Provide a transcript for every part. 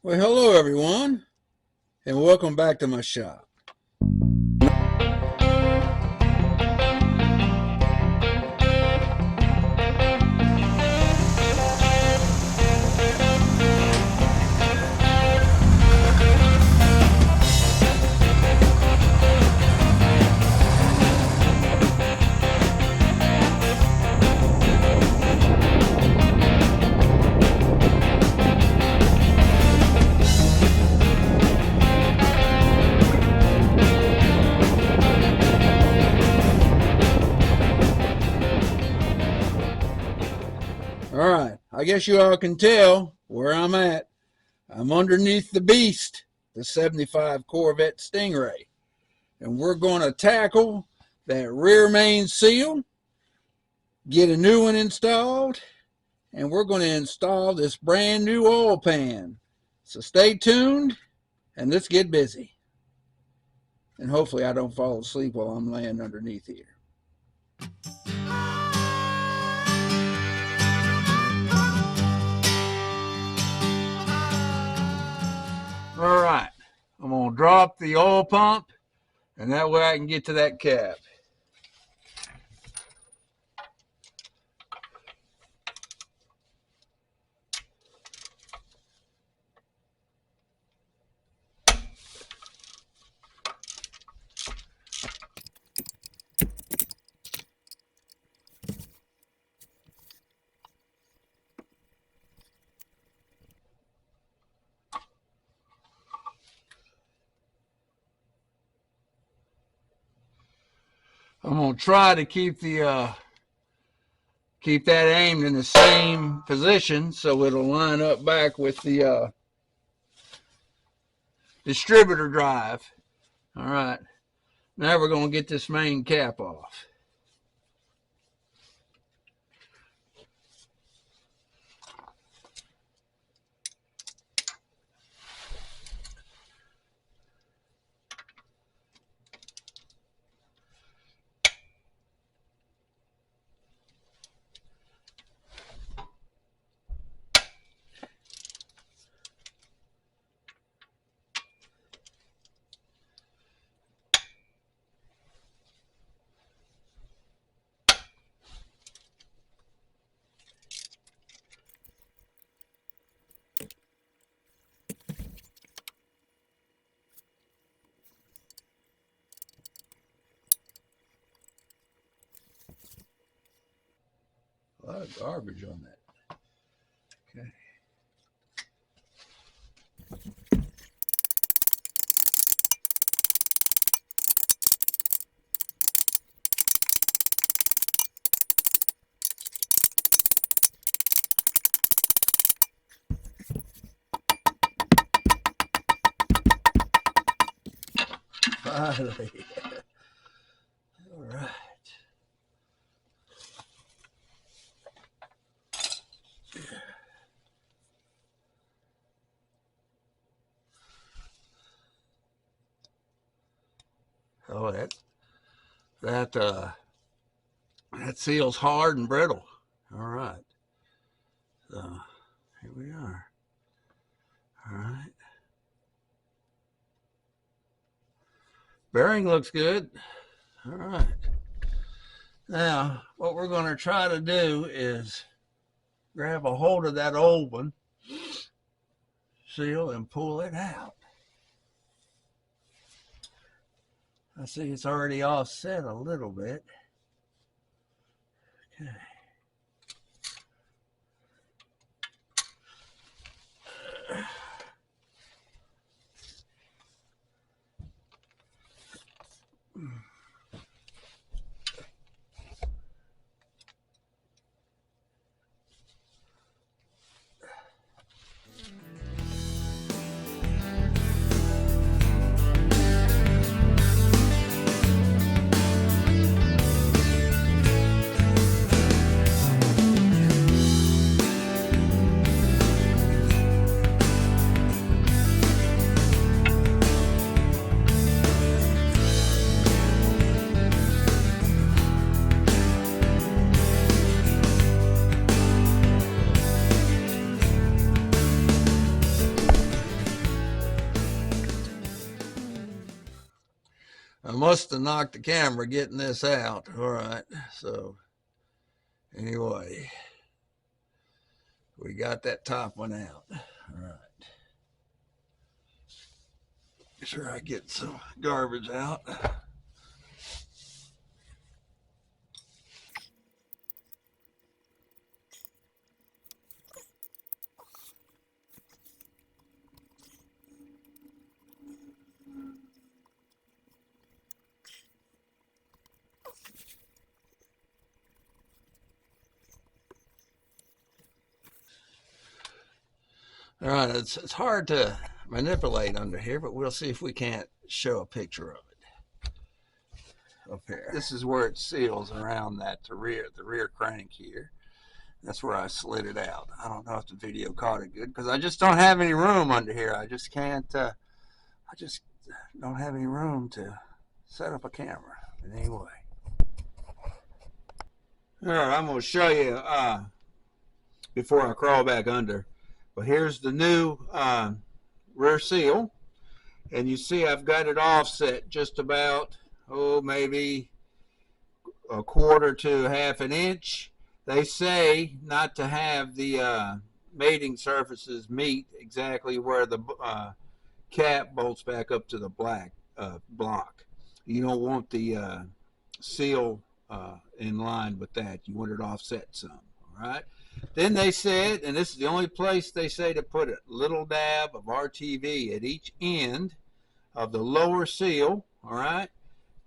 Well, hello everyone, and welcome back to my shop. All right, I guess you all can tell where I'm at. I'm underneath the beast, the 75 Corvette Stingray. And we're going to tackle that rear main seal, get a new one installed, and we're going to install this brand new oil pan. So stay tuned, and let's get busy. And hopefully I don't fall asleep while I'm laying underneath here. All right, I'm going to drop the oil pump, and that way I can get to that cap. I'm going to try to keep that aimed in the same position so it'll line up back with the distributor drive. All right, now we're going to get this main cap off. A lot of garbage on that. Okay. Finally. All right. Oh, that seal's hard and brittle. All right. So here we are. All right. Bearing looks good. All right. Now, what we're going to try to do is grab a hold of that old one, seal, and pull it out. I see it's already offset a little bit. Okay. must have knocked the camera getting this out. All right, so anyway, we got that top one out. All right. Make sure I get some garbage out. All right, it's hard to manipulate under here, but we'll see if we can't show a picture of it up here. This is where it seals around the rear crank here. That's where I slid it out. I don't know if the video caught it good because I just don't have any room under here. I just can't, I just don't have any room to set up a camera. But anyway. All right, I'm going to show you before I crawl back under. But here's the new rear seal, and you see I've got it offset just about, maybe a quarter to half an inch. They say not to have the mating surfaces meet exactly where the cap bolts back up to the block. You don't want the seal in line with that. You want it offset some, all right? Then they said, and this is the only place they say to put a little dab of RTV at each end of the lower seal, all right,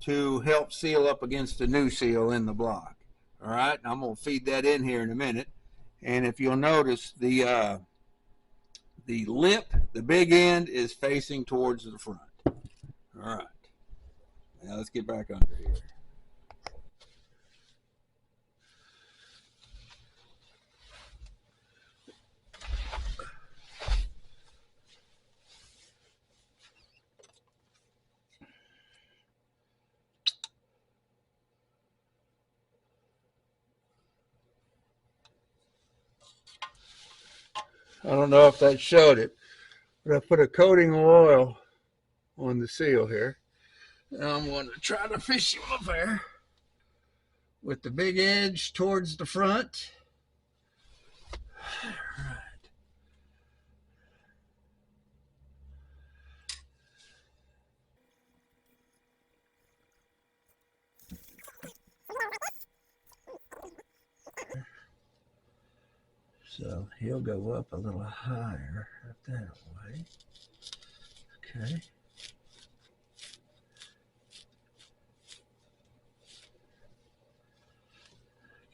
to help seal up against the new seal in the block. All right, I'm going to feed that in here in a minute. And if you'll notice, the lip, the big end, is facing towards the front. All right, now let's get back under here. I don't know if that showed it, but I put a coating of oil on the seal here. Now I'm going to try to fish him up there with the big edge towards the front. All right. So he'll go up a little higher up that way. Okay.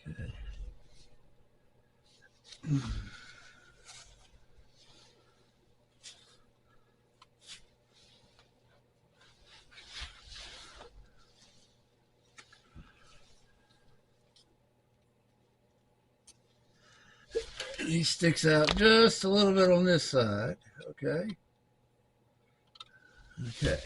Okay. He sticks out just a little bit on this side. Okay. Okay.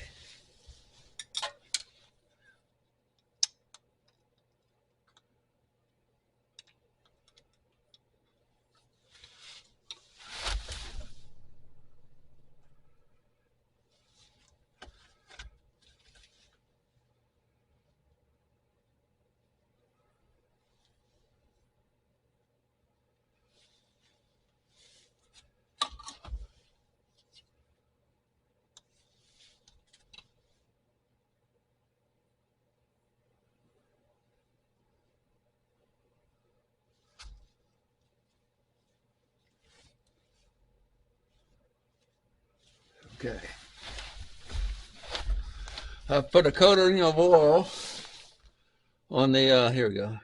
Okay. I put a coating of oil on the, here we go,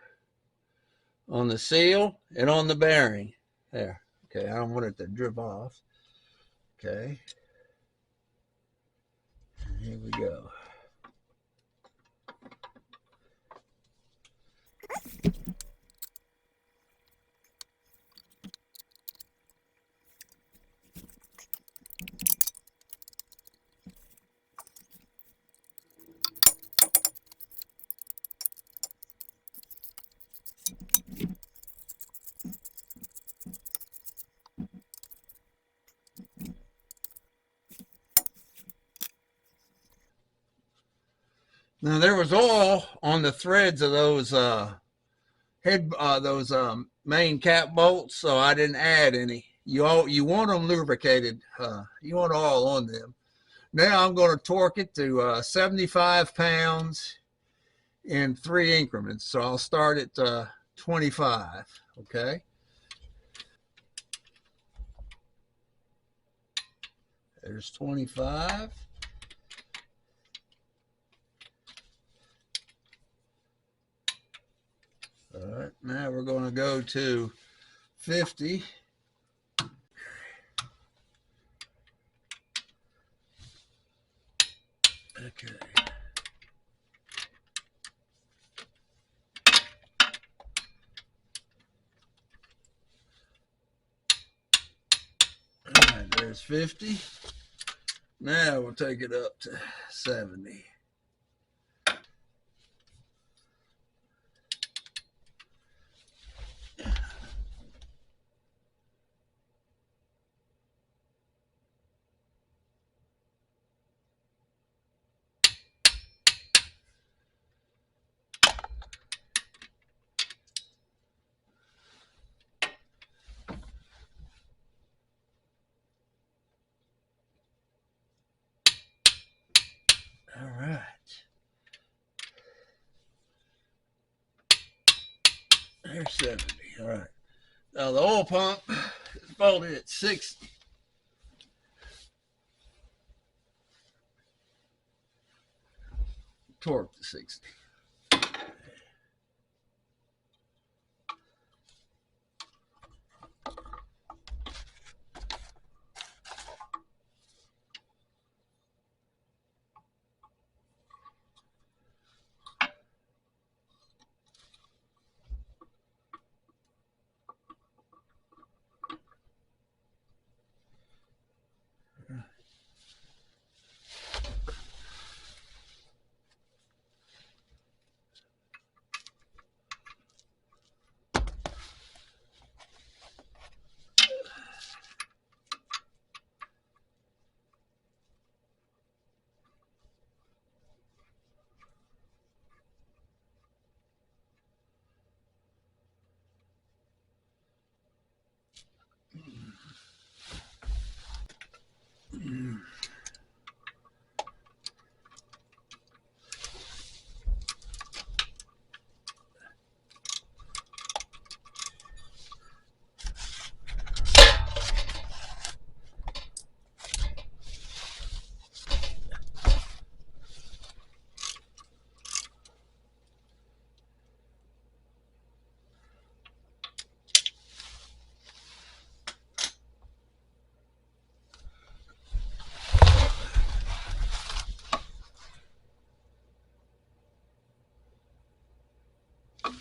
on the seal and on the bearing. There. Okay, I don't want it to drip off. Okay. Here we go. Now there was oil on the threads of those main cap bolts, so I didn't add any. You want them lubricated. You want oil on them. Now I'm going to torque it to 75 pounds in 3 increments. So I'll start at 25. Okay. There's 25. All right, now we're going to go to 50. Okay. All right, there's 50. Now we'll take it up to 70. All right. There's 70. All right. Now the oil pump is bolted at 60. Torque to 60.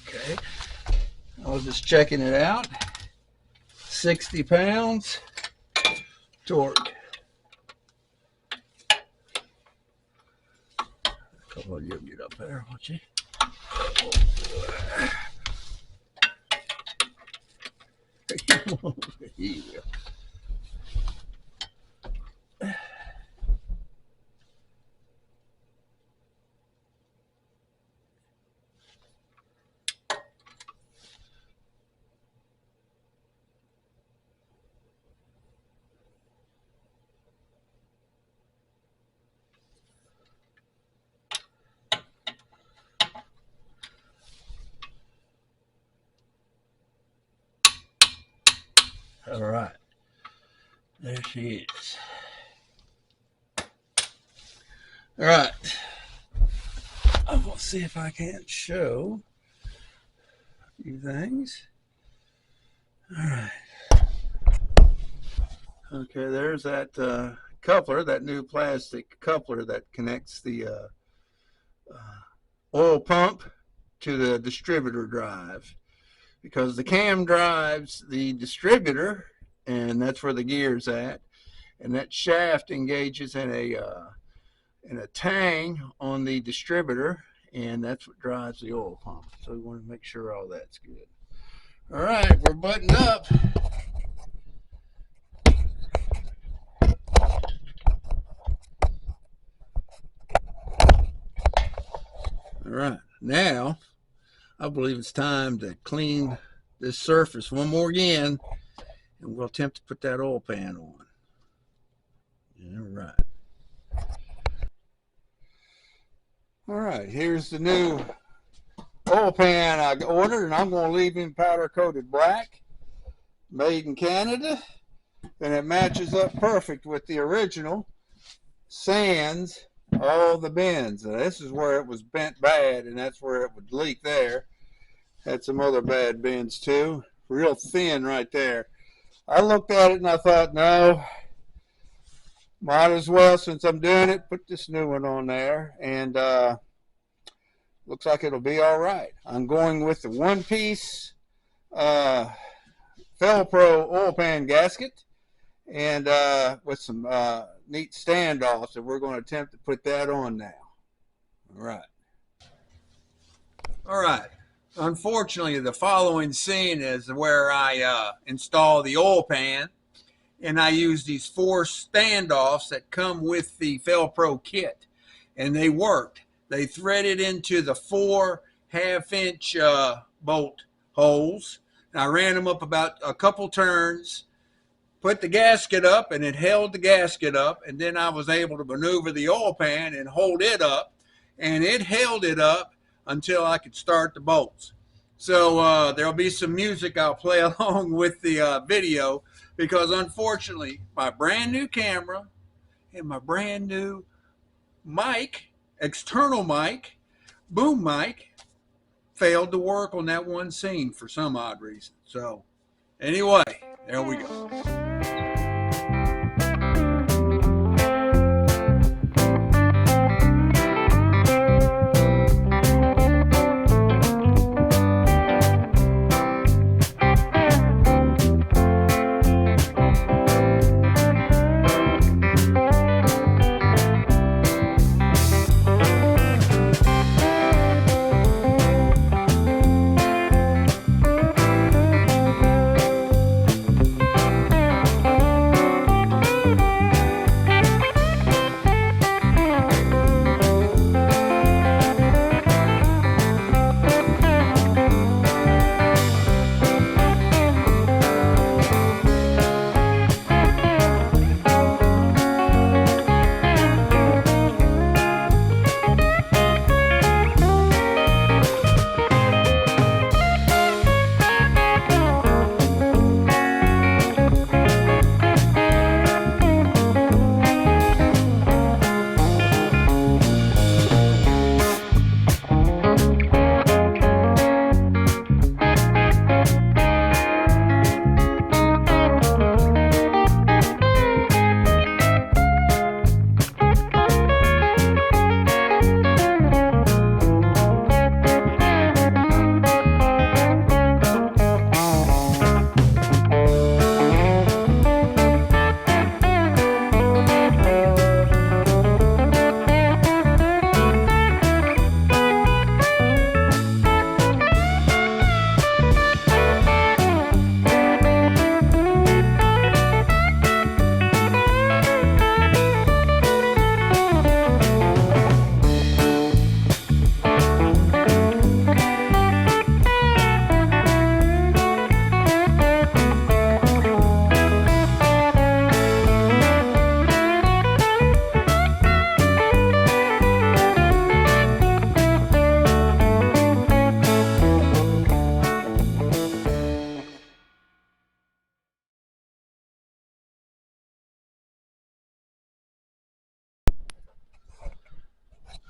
Okay. I was just checking it out. 60 pounds. Torque. Come on, you'll get up there, won't you? Here you go. All right, there she is. All right, I'm gonna see if I can't show a few things. All right. Okay, there's that coupler, that new plastic coupler that connects the oil pump to the distributor drive, because the cam drives the distributor, and that's where the gear's at, and that shaft engages in a tang on the distributor, and that's what drives the oil pump. So we want to make sure all that's good. All right, we're buttoned up. right, now I believe it's time to clean this surface one more again, and we'll attempt to put that oil pan on. All right. All right, here's the new oil pan I ordered, and I'm going to leave him powder coated black, made in Canada, and it matches up perfect with the original, sans all the bends. Now, this is where it was bent bad, and that's where it would leak there. Had some other bad bends too, real thin right there. I looked at it and I thought, no, might as well, since I'm doing it, put this new one on there, and looks like it'll be all right. I'm going with the one-piece Felpro oil pan gasket, and with some neat standoffs, and we're going to attempt to put that on now. All right. Unfortunately, the following scene is where I install the oil pan, and I use these 4 standoffs that come with the Felpro kit, and they worked. They threaded into the 4 half-inch bolt holes, and I ran them up about a couple turns, put the gasket up, and it held the gasket up, and then I was able to maneuver the oil pan and hold it up, and it held it up until I could start the bolts. So there'll be some music I'll play along with the video, because unfortunately my brand new camera and my brand new mic, external mic, boom mic, failed to work on that one scene for some odd reason. So anyway, there we go.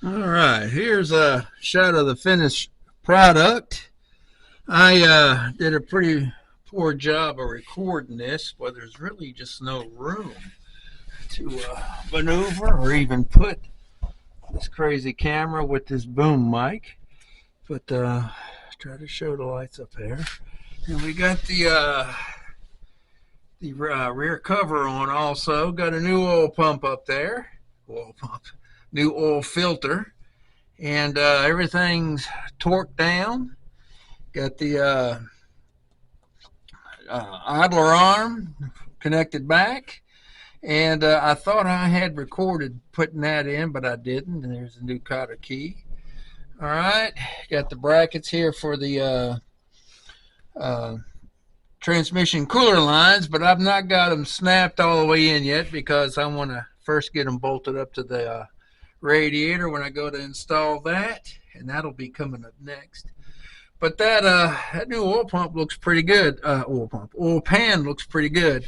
All right, here's a shot of the finished product. I did a pretty poor job of recording this, but there's really just no room to maneuver or even put this crazy camera with this boom mic. But try to show the lights up there. And we got the rear cover on also. Got a new oil pump up there. Oil pump. New oil filter, and everything's torqued down. Got the idler arm connected back, and I thought I had recorded putting that in, but I didn't. And there's a new cotter key. All right, got the brackets here for the transmission cooler lines, but I've not got them snapped all the way in yet because I want to first get them bolted up to the radiator when I go to install that, and that'll be coming up next. But that new oil pump looks pretty good. Oil pan looks pretty good,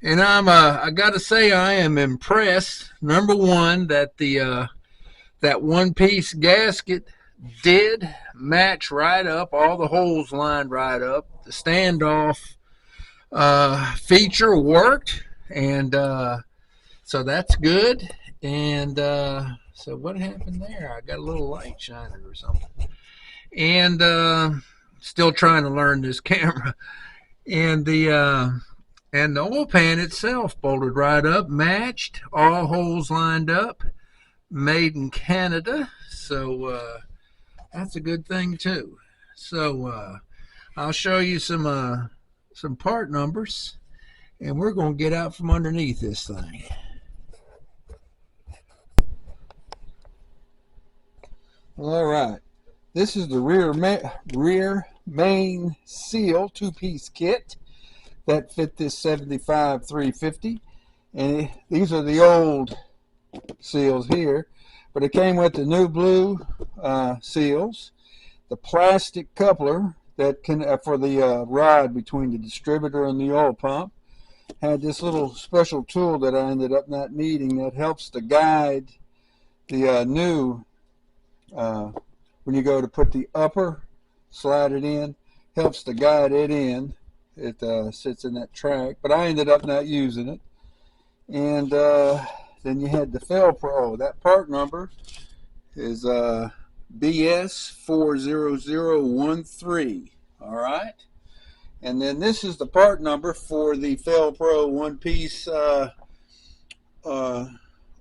and I got to say I am impressed. Number one, that the that one-piece gasket did match right up. All the holes lined right up. The standoff feature worked, and so that's good. And so what happened there? I got a little light shining or something. And still trying to learn this camera. And the oil pan itself bolted right up, matched, all holes lined up, made in Canada. So that's a good thing too. So I'll show you some part numbers, and we're going to get out from underneath this thing. All right, this is the rear main seal two-piece kit that fit this 75 350, and these are the old seals here, but it came with the new blue seals, the plastic coupler that can for the rod between the distributor and the oil pump. Had this little special tool that I ended up not needing that helps to guide the new when you go to put the upper, slide it in, helps to guide it in. It sits in that track, but I ended up not using it. And then you had the Velcro. That part number is BS40013. All right. And then this is the part number for the Velcro one-piece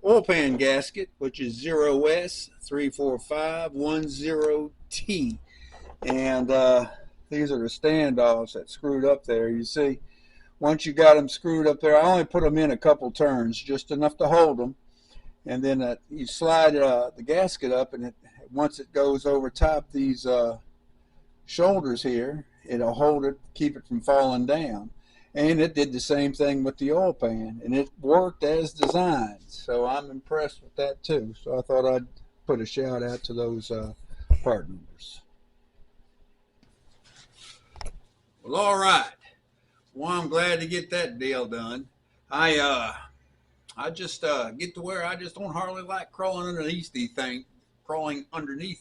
oil pan gasket, which is 0S34510T. And these are the standoffs that screwed up there. You see, once you got them screwed up there, I only put them in a couple turns, just enough to hold them. And then you slide the gasket up, and once it goes over top these shoulders here, it'll hold it, keep it from falling down. And it did the same thing with the oil pan, and it worked as designed. So I'm impressed with that too. So I thought I'd put a shout out to those part numbers. Well, all right. Well, I'm glad to get that deal done. I just get to where I just don't hardly like crawling underneath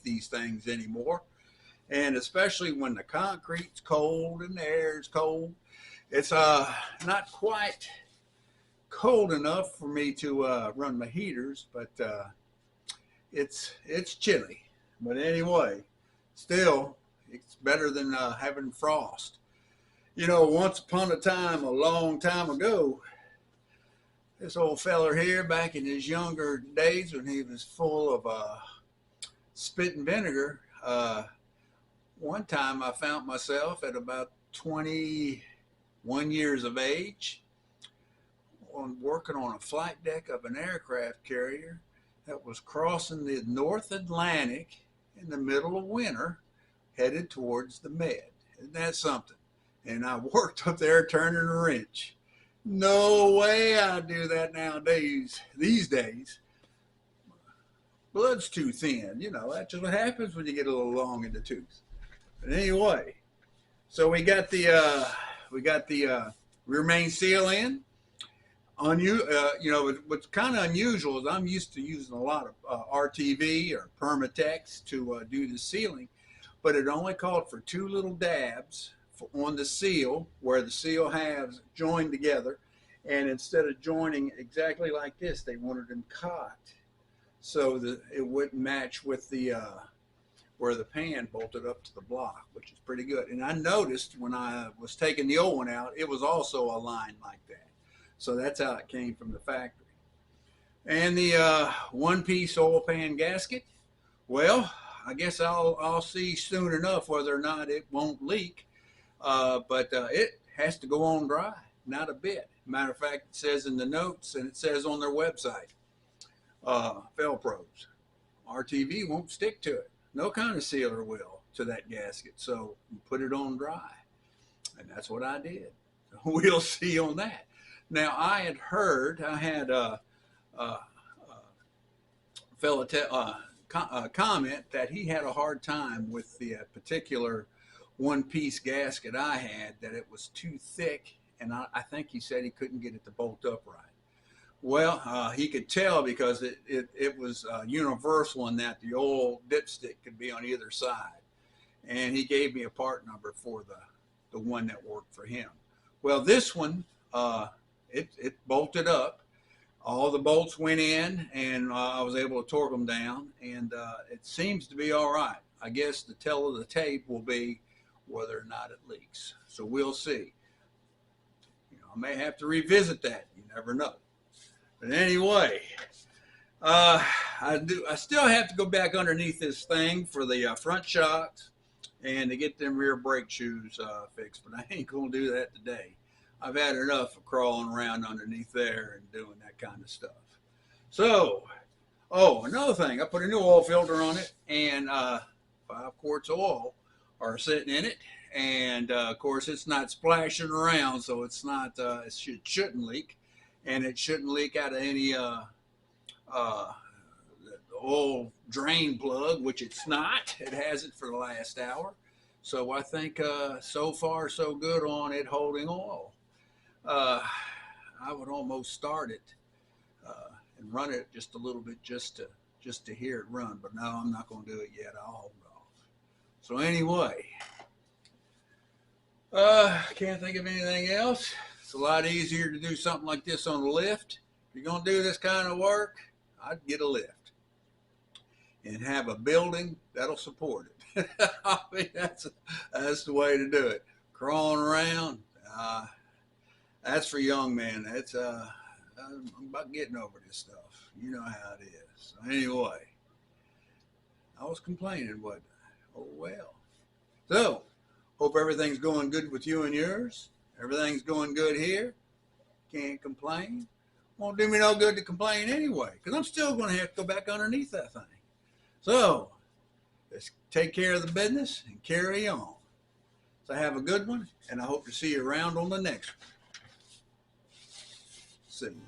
these things anymore. And especially when the concrete's cold and the air's cold. It's not quite cold enough for me to run my heaters, but it's chilly. But anyway, still, it's better than having frost. You know, once upon a time, a long time ago, this old feller here, back in his younger days when he was full of spit and vinegar, one time I found myself at about 21 years of age working on a flight deck of an aircraft carrier that was crossing the North Atlantic in the middle of winter, headed towards the Med. Isn't that something? And I worked up there turning a wrench. No way I do that nowadays. These days, blood's too thin. You know, that's what happens when you get a little long in the tooth. But anyway, so we got the rear main seal in. You know, what's kind of unusual is I'm used to using a lot of RTV or Permatex to do the sealing, but it only called for 2 little dabs on the seal where the seal halves joined together, and instead of joining exactly like this, they wanted them caught so that it wouldn't match with the where the pan bolted up to the block, which is pretty good. And I noticed when I was taking the old one out, it was also aligned like that. So that's how it came from the factory. And the one-piece oil pan gasket, well, I guess I'll see soon enough whether or not it won't leak. But it has to go on dry, not a bit. Matter of fact, it says in the notes, and it says on their website, Velcro's RTV won't stick to it. no kind of sealer will to that gasket. So you put it on dry, and that's what I did. We'll see on that. Now I had heard, I had a fellow comment that he had a hard time with the particular one-piece gasket I had, that it was too thick, and I think he said he couldn't get it to bolt up right. Well, he could tell because it was universal in that the oil dipstick could be on either side. And he gave me a part number for the one that worked for him. Well, this one, it bolted up. All the bolts went in, and I was able to torque them down, and it seems to be all right. I guess the tell of the tape will be whether or not it leaks. So we'll see. You know, I may have to revisit that. You never know. But anyway, I still have to go back underneath this thing for the front shocks and to get them rear brake shoes fixed. But I ain't gonna do that today. I've had enough of crawling around underneath there and doing that kind of stuff. So, oh, another thing, I put a new oil filter on it, and 5 quarts of oil are sitting in it, and of course it's not splashing around, so it's not it shouldn't leak. And it shouldn't leak out of any oil drain plug, which it's not. It has it for the last hour. So I think so far so good on it holding oil. I would almost start it and run it just a little bit just to hear it run. But no, I'm not going to do it yet. I'll hold off. So anyway, can't think of anything else. It's a lot easier to do something like this on a lift. If you're going to do this kind of work, I'd get a lift and have a building that'll support it. I mean, that's the way to do it. Crawling around, that's for young men. That's I'm about getting over this stuff. You know how it is. So anyway, I was complaining, wasn't I? Oh well. So, hope everything's going good with you and yours. Everything's going good here. Can't complain. Won't do me no good to complain anyway, because I'm still going to have to go back underneath that thing. So, let's take care of the business and carry on. So have a good one, and I hope to see you around on the next one. See you.